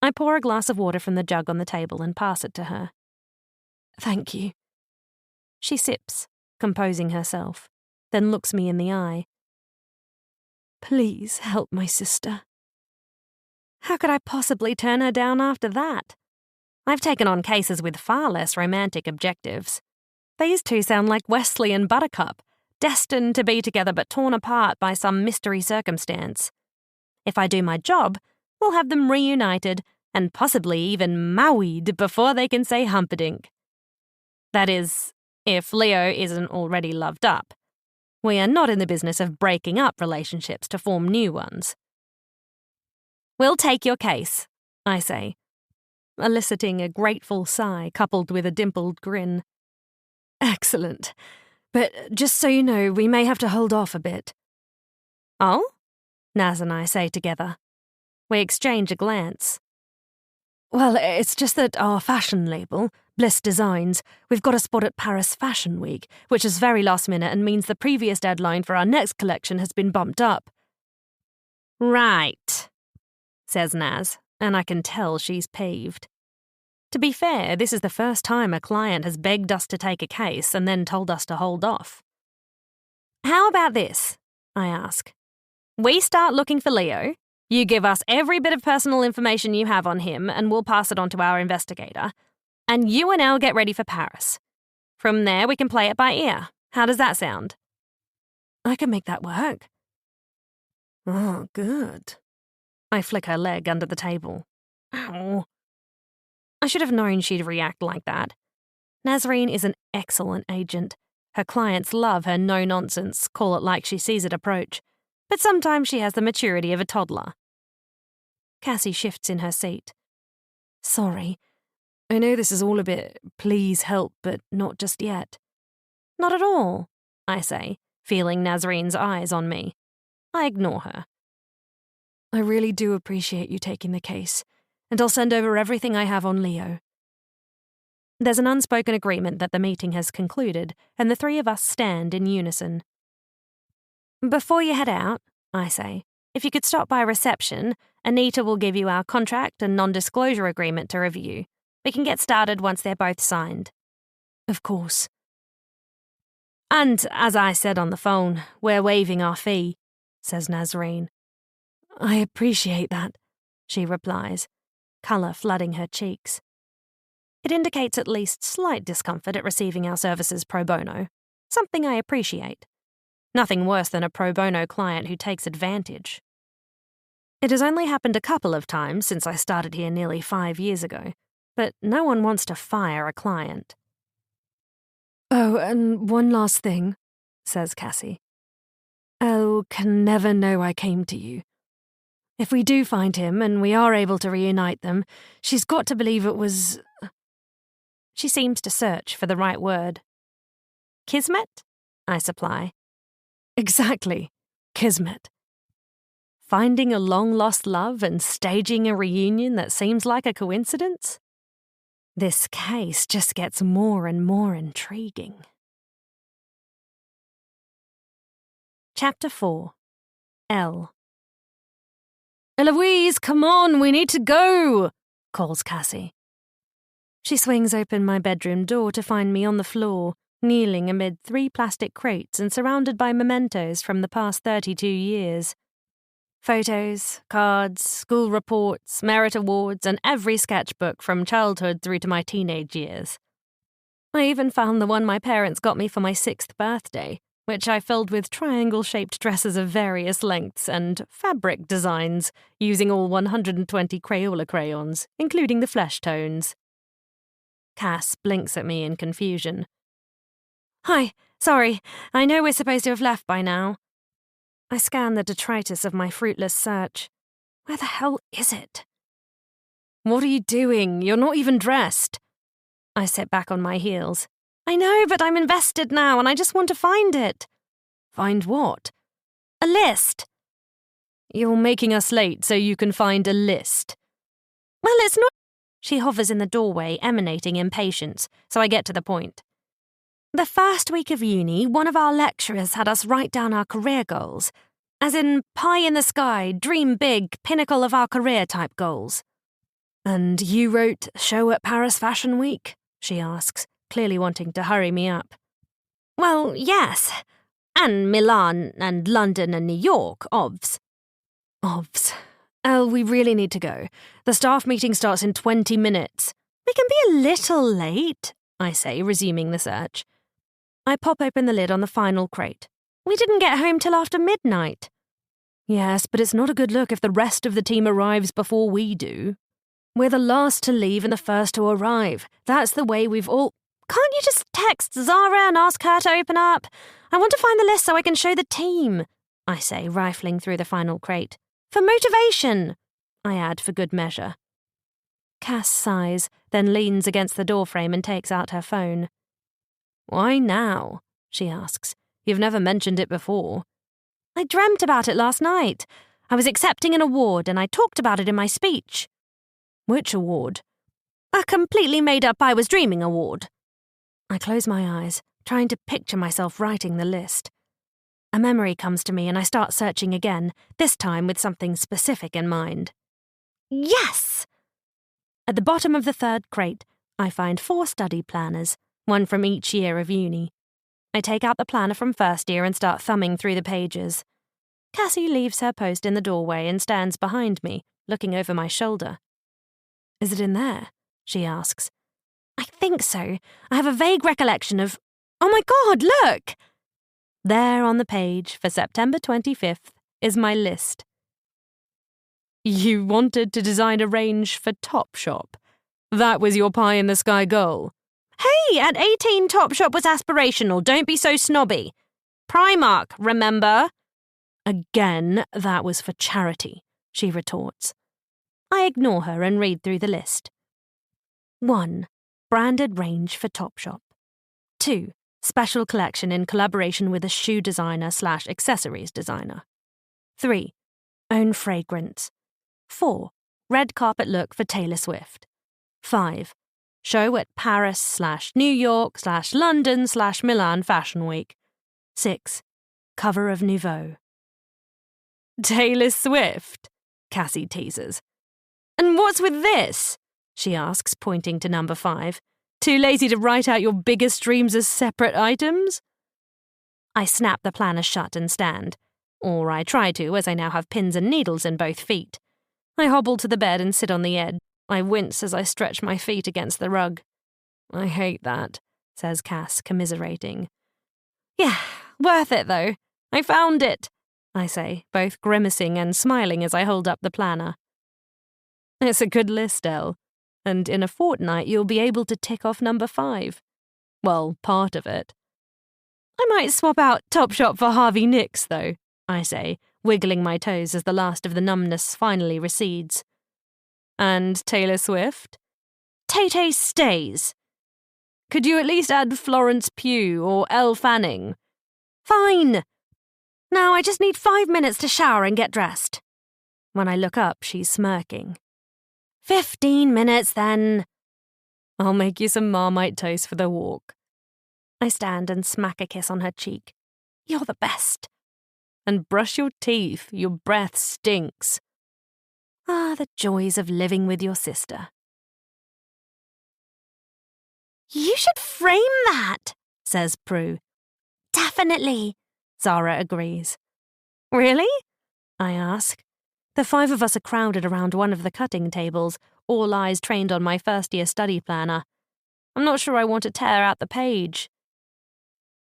I pour a glass of water from the jug on the table and pass it to her. Thank you. She sips, composing herself, then looks me in the eye. Please help my sister. How could I possibly turn her down after that? I've taken on cases with far less romantic objectives. These two sound like Wesley and Buttercup, destined to be together but torn apart by some mystery circumstance. If I do my job, we'll have them reunited and possibly even married before they can say Humperdinck. That is, if Leo isn't already loved up. We are not in the business of breaking up relationships to form new ones. We'll take your case, I say, eliciting a grateful sigh coupled with a dimpled grin. Excellent. But just so you know, we may have to hold off a bit. Oh? Naz and I say together. We exchange a glance. Well, it's just that our fashion label, Bliss Designs, we've got a spot at Paris Fashion Week, which is very last minute and means the previous deadline for our next collection has been bumped up. Right, says Naz, and I can tell she's peeved. To be fair, this is the first time a client has begged us to take a case and then told us to hold off. How about this? I ask. We start looking for Leo. You give us every bit of personal information you have on him and we'll pass it on to our investigator. And you and Elle get ready for Paris. From there, we can play it by ear. How does that sound? I can make that work. Oh, good. I flick her leg under the table. Ow. I should have known she'd react like that. Nazarene is an excellent agent. Her clients love her no-nonsense, call it like she sees it approach. But sometimes she has the maturity of a toddler. Cassie shifts in her seat. Sorry. I know this is all a bit please help, but not just yet. Not at all, I say, feeling Nazarene's eyes on me. I ignore her. I really do appreciate you taking the case, and I'll send over everything I have on Leo. There's an unspoken agreement that the meeting has concluded, and the three of us stand in unison. Before you head out, I say, if you could stop by reception, Anita will give you our contract and non-disclosure agreement to review. We can get started once they're both signed. Of course. And, as I said on the phone, we're waiving our fee, says Nazarene. I appreciate that, she replies, colour flooding her cheeks. It indicates at least slight discomfort at receiving our services pro bono, something I appreciate. Nothing worse than a pro bono client who takes advantage. It has only happened a couple of times since I started here nearly 5 years ago, but no one wants to fire a client. Oh, and one last thing, says Cassie. Elle can never know I came to you. If we do find him and we are able to reunite them, she's got to believe it was... She seems to search for the right word. Kismet? I supply. Exactly. Kismet. Finding a long-lost love and staging a reunion that seems like a coincidence? This case just gets more and more intriguing. Chapter 4. Elle. Eloise, come on, we need to go, calls Cassie. She swings open my bedroom door to find me on the floor, kneeling amid 3 plastic crates and surrounded by mementos from the past 32 years. Photos, cards, school reports, merit awards, and every sketchbook from childhood through to my teenage years. I even found the one my parents got me for my 6th birthday, which I filled with triangle-shaped dresses of various lengths and fabric designs, using all 120 Crayola crayons, including the flesh tones. Cass blinks at me in confusion. Hi, Sorry, I know we're supposed to have left by now. I scan the detritus of my fruitless search. Where the hell is it? What are you doing? You're not even dressed. I sit back on my heels. I know, but I'm invested now and I just want to find it. Find what? A list. You're making us late so you can find a list. Well, it's not. She hovers in the doorway, emanating impatience, so I get to the point. The first week of uni, one of our lecturers had us write down our career goals. As in, pie in the sky, dream big, pinnacle of our career type goals. And you wrote show at Paris Fashion Week? She asks, clearly wanting to hurry me up. Well, yes. And Milan and London and New York, ovs. Ovs. Elle, we really need to go. The staff meeting starts in 20 minutes. We can be a little late, I say, resuming the search. I pop open the lid on the final crate. We didn't get home till after midnight. Yes, but it's not a good look if the rest of the team arrives before we do. We're the last to leave and the first to arrive. That's the way we've all... Can't you just text Zara and ask her to open up? I want to find the list so I can show the team, I say, rifling through the final crate. For motivation, I add for good measure. Cass sighs, then leans against the doorframe and takes out her phone. Why now? She asks. You've never mentioned it before. I dreamt about it last night. I was accepting an award and I talked about it in my speech. Which award? A completely made-up I was dreaming award. I close my eyes, trying to picture myself writing the list. A memory comes to me and I start searching again, this time with something specific in mind. Yes! At the bottom of the third crate, I find 4 study planners, one from each year of uni. I take out the planner from first year and start thumbing through the pages. Cassie leaves her post in the doorway and stands behind me, looking over my shoulder. Is it in there? She asks. I think so. I have a vague recollection of... Oh my God, look! There on the page for September 25th is my list. You wanted to design a range for Topshop. That was your pie-in-the-sky goal. Hey, at 18 Topshop was aspirational, don't be so snobby. Primark, remember? Again, that was for charity, she retorts. I ignore her and read through the list. 1. Branded range for Topshop. 2. Special collection in collaboration with a shoe designer/accessories designer. 3. Own fragrance. 4. Red carpet look for Taylor Swift. 5. Show at Paris/New York/London/Milan Fashion Week. 6. Cover of Nouveau. Taylor Swift, Cassie teases. And what's with this? She asks, pointing to number 5. Too lazy to write out your biggest dreams as separate items? I snap the planner shut and stand. Or I try to, as I now have pins and needles in both feet. I hobble to the bed and sit on the edge. I wince as I stretch my feet against the rug. I hate that, says Cass, commiserating. Yeah, worth it though. I found it, I say, both grimacing and smiling as I hold up the planner. It's a good list, Elle. And in a fortnight you'll be able to tick off number 5. Well, part of it. I might swap out Topshop for Harvey Nicks, though, I say, wiggling my toes as the last of the numbness finally recedes. And Taylor Swift? Tay-Tay stays. Could you at least add Florence Pugh or Elle Fanning? Fine. Now I just need 5 minutes to shower and get dressed. When I look up, she's smirking. 15 minutes, then. I'll make you some Marmite toast for the walk. I stand and smack a kiss on her cheek. You're the best. And brush your teeth, your breath stinks. Ah, the joys of living with your sister. You should frame that, says Prue. Definitely, Zara agrees. Really? I ask. The 5 of us are crowded around one of the cutting tables, all eyes trained on my first-year study planner. I'm not sure I want to tear out the page.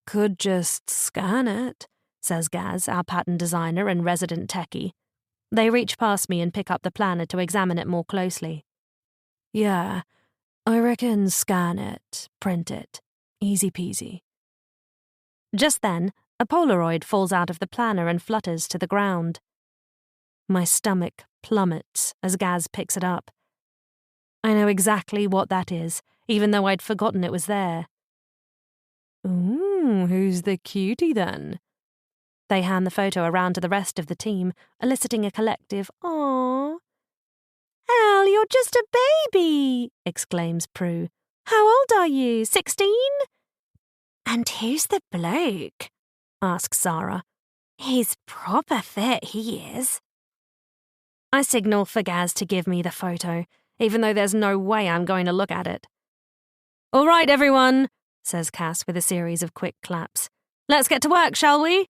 Could just scan it, says Gaz, our pattern designer and resident techie. They reach past me and pick up the planner to examine it more closely. Yeah, I reckon scan it, print it. Easy peasy. Just then, a Polaroid falls out of the planner and flutters to the ground. My stomach plummets as Gaz picks it up. I know exactly what that is, even though I'd forgotten it was there. Ooh, who's the cutie then? They hand the photo around to the rest of the team, eliciting a collective "Aww." "Elle, you're just a baby!" exclaims Prue. "How old are you, 16? "And who's the bloke?" asks Sarah. "He's proper fit, he is." I signal for Gaz to give me the photo, even though there's no way I'm going to look at it. "All right, everyone," says Cass with a series of quick claps. "Let's get to work, shall we?"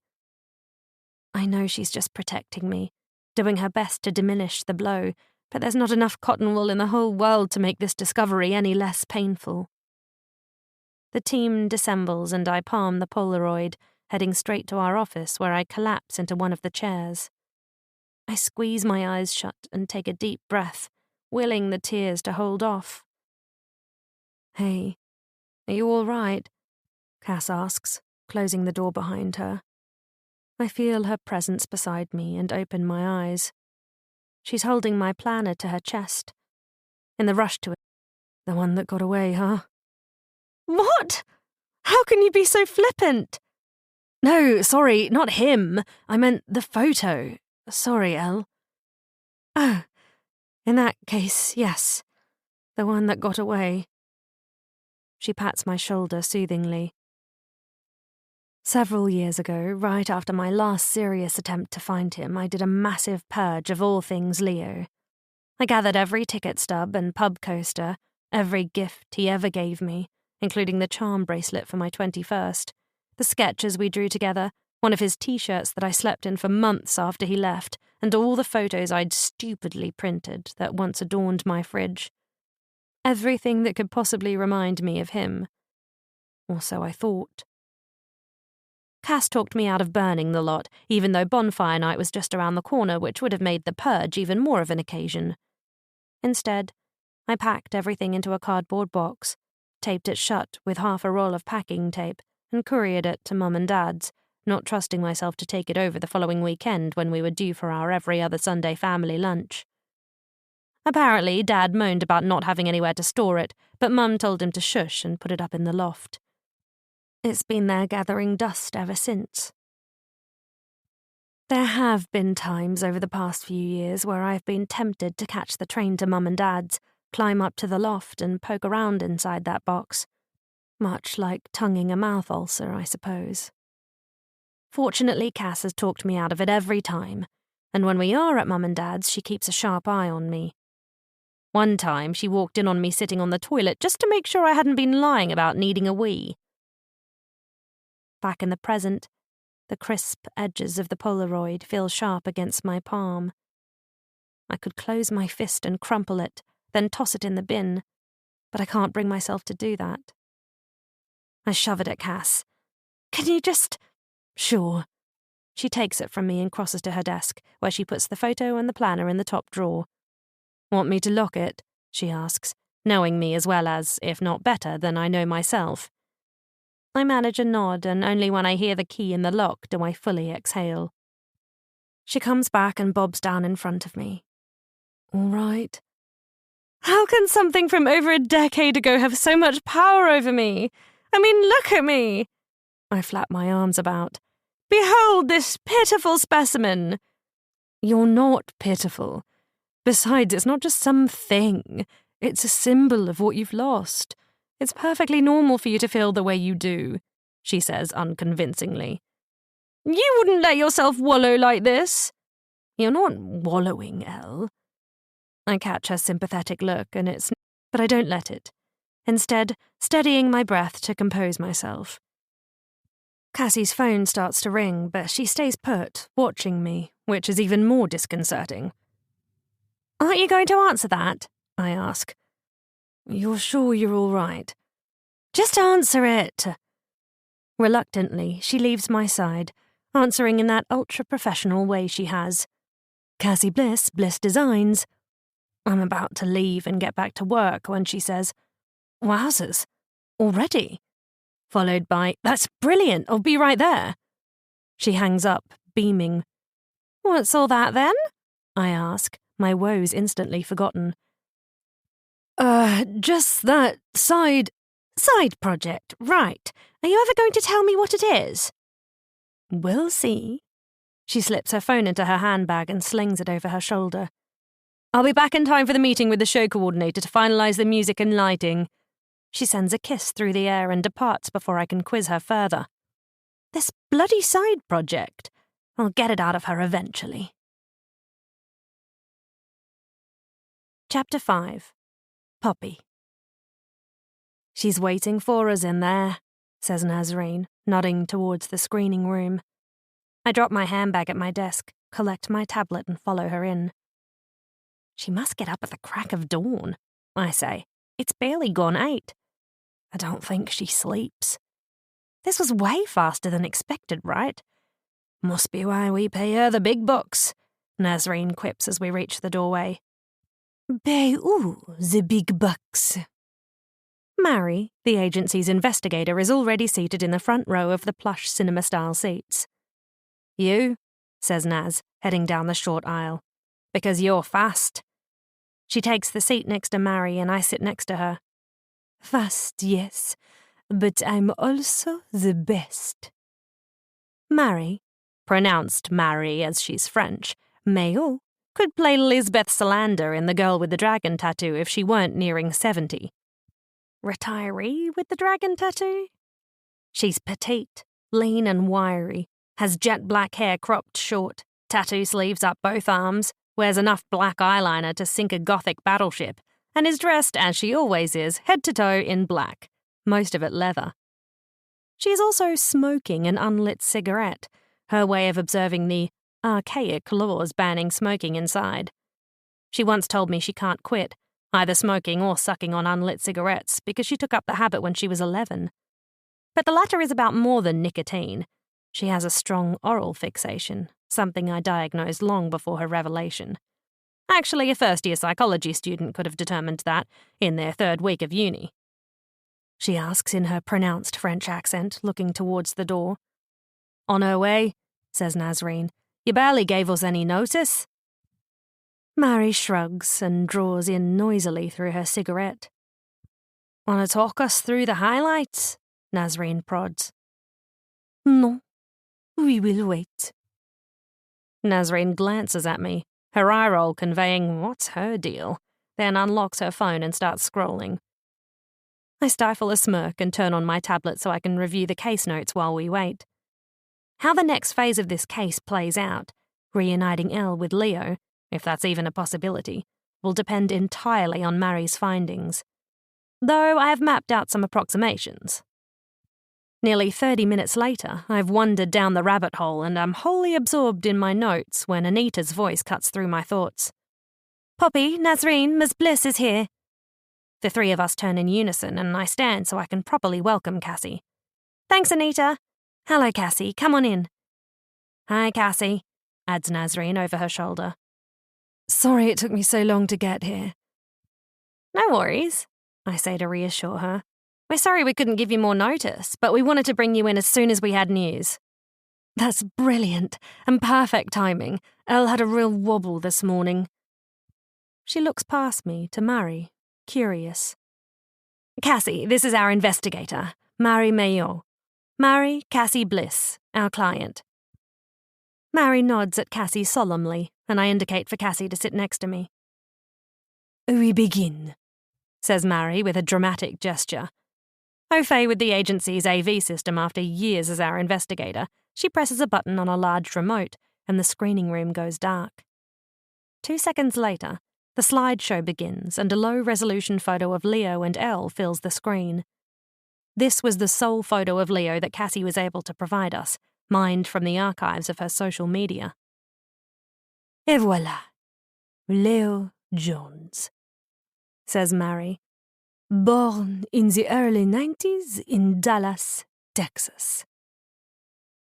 I know she's just protecting me, doing her best to diminish the blow, but there's not enough cotton wool in the whole world to make this discovery any less painful. The team dissembles and I palm the Polaroid, heading straight to our office where I collapse into one of the chairs. I squeeze my eyes shut and take a deep breath, willing the tears to hold off. "Hey, are you all right?" Cass asks, closing the door behind her. I feel her presence beside me and open my eyes. She's holding my planner to her chest. In the rush to it, "The one that got away, huh?" "What? How can you be so flippant?" "No, sorry, not him. I meant the photo. Sorry, Elle." "Oh, in that case, yes. The one that got away." She pats my shoulder soothingly. Several years ago, right after my last serious attempt to find him, I did a massive purge of all things Leo. I gathered every ticket stub and pub coaster, every gift he ever gave me, including the charm bracelet for my 21st, the sketches we drew together, one of his t-shirts that I slept in for months after he left, and all the photos I'd stupidly printed that once adorned my fridge. Everything that could possibly remind me of him. Or so I thought. Cass talked me out of burning the lot, even though bonfire night was just around the corner, which would have made the purge even more of an occasion. Instead, I packed everything into a cardboard box, taped it shut with half a roll of packing tape, and couriered it to Mum and Dad's, not trusting myself to take it over the following weekend when we were due for our every other Sunday family lunch. Apparently, Dad moaned about not having anywhere to store it, but Mum told him to shush and put it up in the loft. It's been there gathering dust ever since. There have been times over the past few years where I've been tempted to catch the train to Mum and Dad's, climb up to the loft and poke around inside that box. Much like tonguing a mouth ulcer, I suppose. Fortunately, Cass has talked me out of it every time, and when we are at Mum and Dad's, she keeps a sharp eye on me. One time, she walked in on me sitting on the toilet just to make sure I hadn't been lying about needing a wee. Back in the present, the crisp edges of the Polaroid feel sharp against my palm. I could close my fist and crumple it, then toss it in the bin, but I can't bring myself to do that. I shove it at Cass. "Can you just—" "Sure." She takes it from me and crosses to her desk, where she puts the photo and the planner in the top drawer. "Want me to lock it?" she asks, knowing me as well as, if not better, than I know myself. I manage a nod, and only when I hear the key in the lock do I fully exhale. She comes back and bobs down in front of me. "All right." "How can something from over a decade ago have so much power over me? I mean, look at me!" I flap my arms about. "Behold this pitiful specimen!" "You're not pitiful. Besides, it's not just some thing. It's a symbol of what you've lost. It's perfectly normal for you to feel the way you do," she says unconvincingly. "You wouldn't let yourself wallow like this." "You're not wallowing, Elle." I catch her sympathetic look, but I don't let it. Instead, steadying my breath to compose myself. Cassie's phone starts to ring, but she stays put, watching me, which is even more disconcerting. "Aren't you going to answer that?" I ask. "You're sure you're all right?" "Just answer it." Reluctantly, she leaves my side, answering in that ultra-professional way she has. "Cassie Bliss, Bliss Designs." I'm about to leave and get back to work when she says, "Wowzers, already?" followed by, "That's brilliant, I'll be right there." She hangs up, beaming. "What's all that then?" I ask, my woes instantly forgotten. Just that side project, right. Are you ever going to tell me what it is?" "We'll see." She slips her phone into her handbag and slings it over her shoulder. "I'll be back in time for the meeting with the show coordinator to finalise the music and lighting." She sends a kiss through the air and departs before I can quiz her further. This bloody side project. I'll get it out of her eventually. Chapter 5. Poppy. "She's waiting for us in there," says Nazreen, nodding towards the screening room. I drop my handbag at my desk, collect my tablet and follow her in. "She must get up at the crack of dawn," I say. "It's barely gone 8. I don't think she sleeps. This was way faster than expected, right?" "Must be why we pay her the big bucks," Nazreen quips as we reach the doorway. "Pay who the big bucks?" Mary, the agency's investigator, is already seated in the front row of the plush cinema-style seats. "You," says Naz, heading down the short aisle, "because you're fast." She takes the seat next to Mary and I sit next to her. "Fast, yes, but I'm also the best." Mary, pronounced Mary as she's French, Mayo, could play Lisbeth Salander in The Girl with the Dragon Tattoo if she weren't nearing 70. Retiree with the dragon tattoo? She's petite, lean and wiry, has jet black hair cropped short, tattoo sleeves up both arms, wears enough black eyeliner to sink a gothic battleship, and is dressed, as she always is, head to toe in black, most of it leather. She is also smoking an unlit cigarette, her way of observing the archaic laws banning smoking inside. She once told me she can't quit, either smoking or sucking on unlit cigarettes, because she took up the habit when she was 11. But the latter is about more than nicotine. She has a strong oral fixation, something I diagnosed long before her revelation. Actually, a first-year psychology student could have determined that in their 3rd week of uni. She asks in her pronounced French accent, looking towards the door. "On her way," says Nazreen. "You barely gave us any notice." Mary shrugs and draws in noisily through her cigarette. "Want to talk us through the highlights?" Nazreen prods. "No, we will wait." Nazreen glances at me, her eye roll conveying what's her deal, then unlocks her phone and starts scrolling. I stifle a smirk and turn on my tablet so I can review the case notes while we wait. How the next phase of this case plays out, reuniting Elle with Leo, if that's even a possibility, will depend entirely on Mary's findings. Though I have mapped out some approximations. Nearly 30 minutes later, I've wandered down the rabbit hole and am wholly absorbed in my notes when Anita's voice cuts through my thoughts. "Poppy, Nazreen, Miss Bliss is here." The 3 of us turn in unison and I stand so I can properly welcome Cassie. "Thanks, Anita." "Hello, Cassie, come on in." "Hi, Cassie," adds Nazreen over her shoulder. "Sorry it took me so long to get here." "No worries," I say to reassure her. "We're sorry we couldn't give you more notice, but we wanted to bring you in as soon as we had news." "That's brilliant and perfect timing. Elle had a real wobble this morning." She looks past me to Mary, curious. "Cassie, this is our investigator, Mary Mayo. Mary Cassie Bliss, our client." Mary nods at Cassie solemnly, and I indicate for Cassie to sit next to me. "We begin," says Mary with a dramatic gesture. Au fait with the agency's AV system after years as our investigator, she presses a button on a large remote, and the screening room goes dark. 2 seconds later, the slideshow begins and a low-resolution photo of Leo and Elle fills the screen. This was the sole photo of Leo that Cassie was able to provide us, mined from the archives of her social media. "Et voilà, Leo Jones," says Mary. "Born in the early 90s in Dallas, Texas."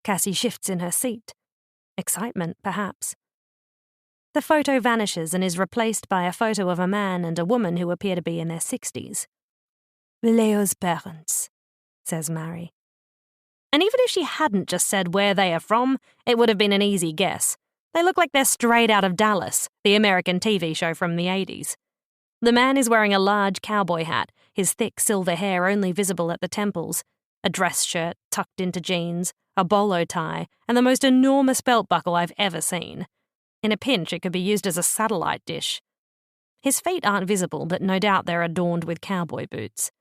Cassie shifts in her seat. Excitement, perhaps. The photo vanishes and is replaced by a photo of a man and a woman who appear to be in their 60s. "Leo's parents, says Mary. And even if she hadn't just said where they are from, it would have been an easy guess. They look like they're straight out of Dallas, the American TV show from the 80s. The man is wearing a large cowboy hat, his thick silver hair only visible at the temples, a dress shirt tucked into jeans, a bolo tie, and the most enormous belt buckle I've ever seen. In a pinch, it could be used as a satellite dish. His feet aren't visible, but no doubt they're adorned with cowboy boots.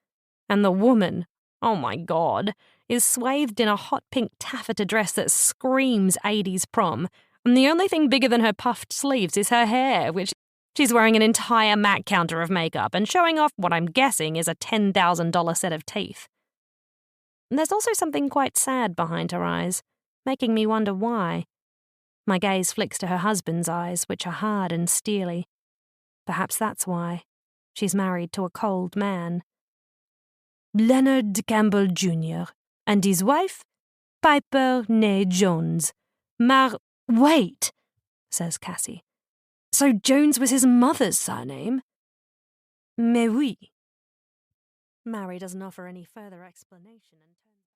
And the woman, oh my God, is swathed in a hot pink taffeta dress that screams 80s prom, and the only thing bigger than her puffed sleeves is her hair, which she's wearing an entire MAC counter of makeup and showing off what I'm guessing is a $10,000 set of teeth. There's also something quite sad behind her eyes, making me wonder why. My gaze flicks to her husband's eyes, which are hard and steely. Perhaps that's why. She's married to a cold man. Leonard Campbell Jr. and his wife, Piper née Jones. Wait, says Cassie. So Jones was his mother's surname? Mais oui. Mary doesn't offer any further explanation and turns